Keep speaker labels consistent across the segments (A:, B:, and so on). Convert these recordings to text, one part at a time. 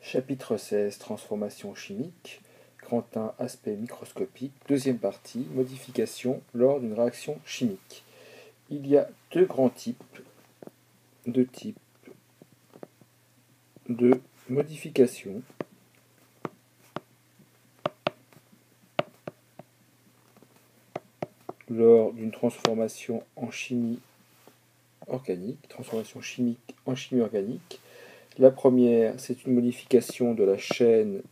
A: Chapitre 16, Transformation chimique, Grand 1, aspect microscopique, deuxième partie, modification lors d'une réaction chimique. Il y a deux grands types de modification lors d'une transformation en chimie organique, transformation chimique en chimie organique. La première, c'est une modification de la chaîne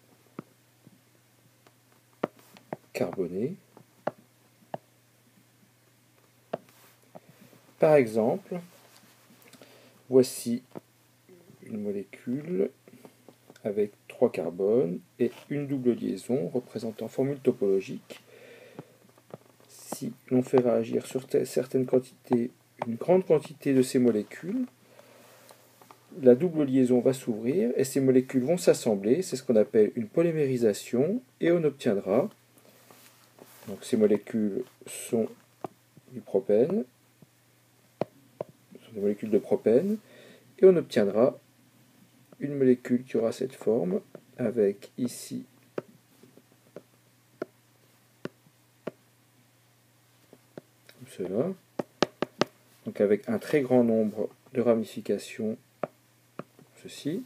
A: carbonée. Par exemple, voici une molécule avec 3 carbones et une double liaison représentant formule topologique. Si l'on fait réagir sur certaines quantités, une grande quantité de ces molécules, la double liaison va s'ouvrir et ces molécules vont s'assembler. C'est ce qu'on appelle une polymérisation et on obtiendra, donc ces molécules sont du propène, sont des molécules de propène, et on obtiendra une molécule qui aura cette forme avec ici comme cela, donc avec un très grand nombre de ramifications, ceci,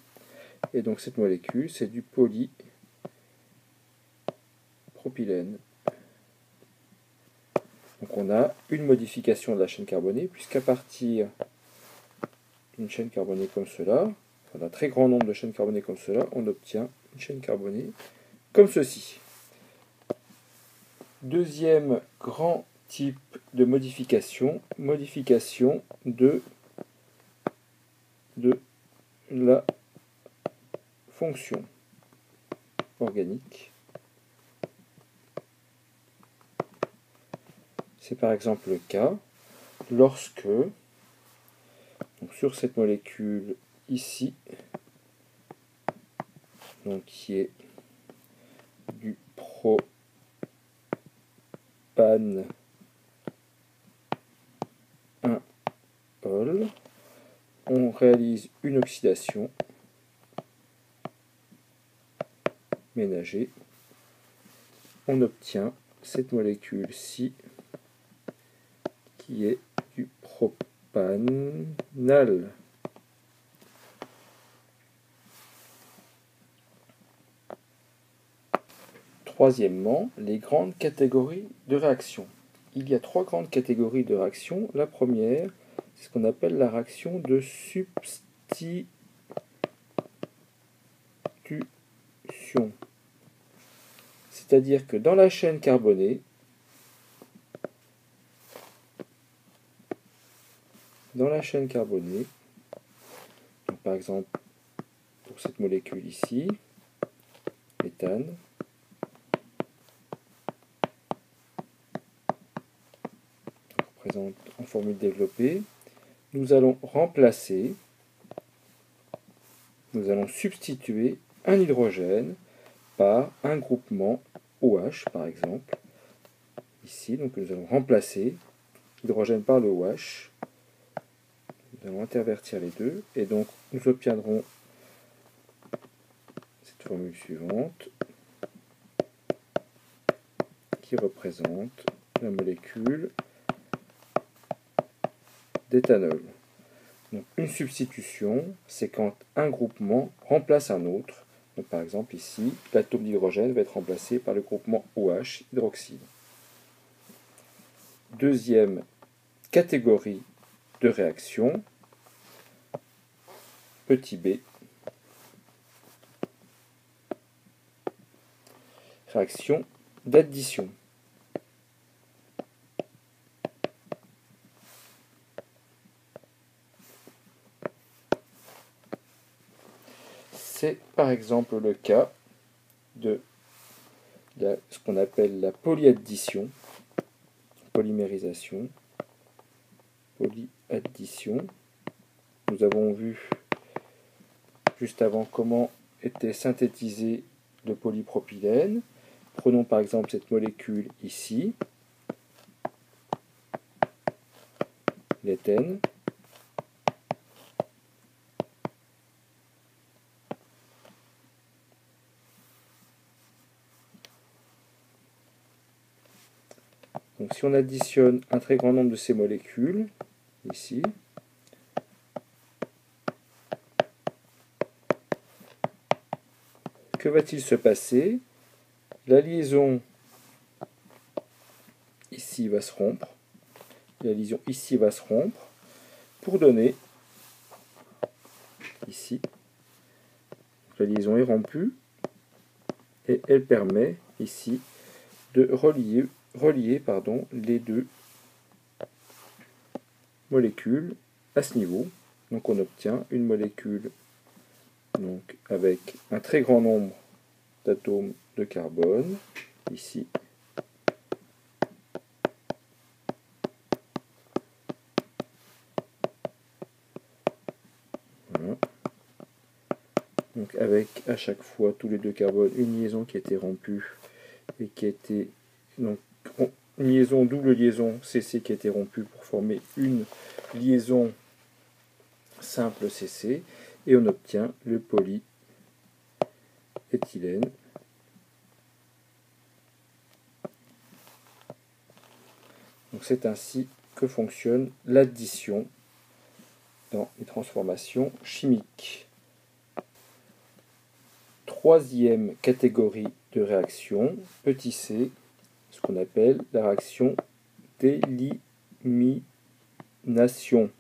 A: et donc cette molécule c'est du polypropylène. Donc on a une modification de la chaîne carbonée, puisqu'à partir d'une chaîne carbonée comme cela, d'un très grand nombre de chaînes carbonées comme cela, on obtient une chaîne carbonée comme ceci. Deuxième grand type de modification, modification de la fonction organique. C'est par exemple le cas lorsque, donc sur cette molécule ici, donc qui est du propane 1-ol, on réalise une oxydation ménagée. On obtient cette molécule-ci qui est du propanal. Troisièmement, les grandes catégories de réactions. Il y a 3 grandes catégories de réactions. La première, c'est ce qu'on appelle la réaction de substitution. C'est-à-dire que dans la chaîne carbonée, donc par exemple pour cette molécule ici, méthane, représente en formule développée, nous allons substituer un hydrogène par un groupement OH par exemple, ici, donc nous allons remplacer l'hydrogène par le OH, nous allons intervertir les deux, et donc nous obtiendrons cette formule suivante, qui représente la molécule d'éthanol. Donc une substitution, c'est quand un groupement remplace un autre. Donc par exemple ici, l'atome d'hydrogène va être remplacé par le groupement OH, hydroxyde. Deuxième catégorie de réaction, petit b, réaction d'addition. C'est par exemple le cas de ce qu'on appelle la polyaddition, polymérisation, polyaddition. Nous avons vu juste avant comment était synthétisé le polypropylène. Prenons par exemple cette molécule ici, l'éthène. Donc si on additionne un très grand nombre de ces molécules, ici, que va-t-il se passer? La liaison ici va se rompre, la liaison ici va se rompre, pour donner ici, la liaison est rompue, et elle permet ici de relier les deux molécules à ce niveau. Donc on obtient une molécule donc, avec un très grand nombre d'atomes de carbone, ici. Voilà. Donc avec à chaque fois tous les deux carbones une liaison qui a été rompue et qui a été donc une liaison, double liaison CC qui a été rompue pour former une liaison simple CC, et on obtient le polyéthylène. Donc c'est ainsi que fonctionne l'addition dans les transformations chimiques. Troisième catégorie de réaction, petit c, ce qu'on appelle la réaction d'élimination.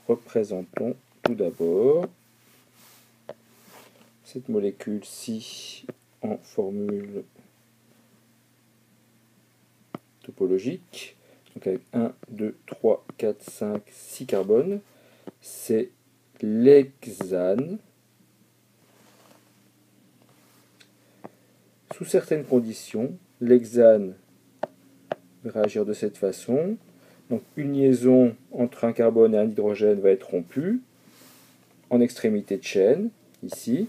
A: Représentons tout d'abord cette molécule-ci en formule topologique. Donc avec 1, 2, 3, 4, 5, 6 carbones. C'est l'hexane. Sous certaines conditions, l'hexane va réagir de cette façon. Donc une liaison entre un carbone et un hydrogène va être rompue en extrémité de chaîne, ici.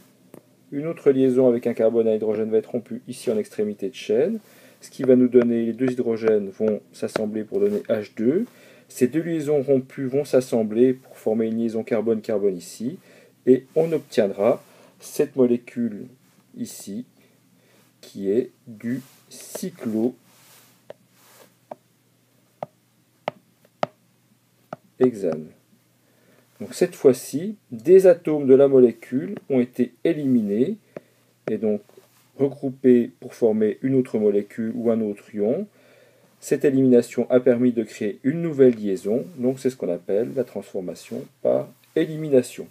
A: Une autre liaison avec un carbone et un hydrogène va être rompue ici en extrémité de chaîne, ce qui va nous donner, les deux hydrogènes vont s'assembler pour donner H2. Ces deux liaisons rompues vont s'assembler pour former une liaison carbone-carbone ici, et on obtiendra cette molécule ici, qui est du cyclohexane. Donc cette fois-ci, des atomes de la molécule ont été éliminés et donc regroupés pour former une autre molécule ou un autre ion. Cette élimination a permis de créer une nouvelle liaison, donc c'est ce qu'on appelle la transformation par élimination.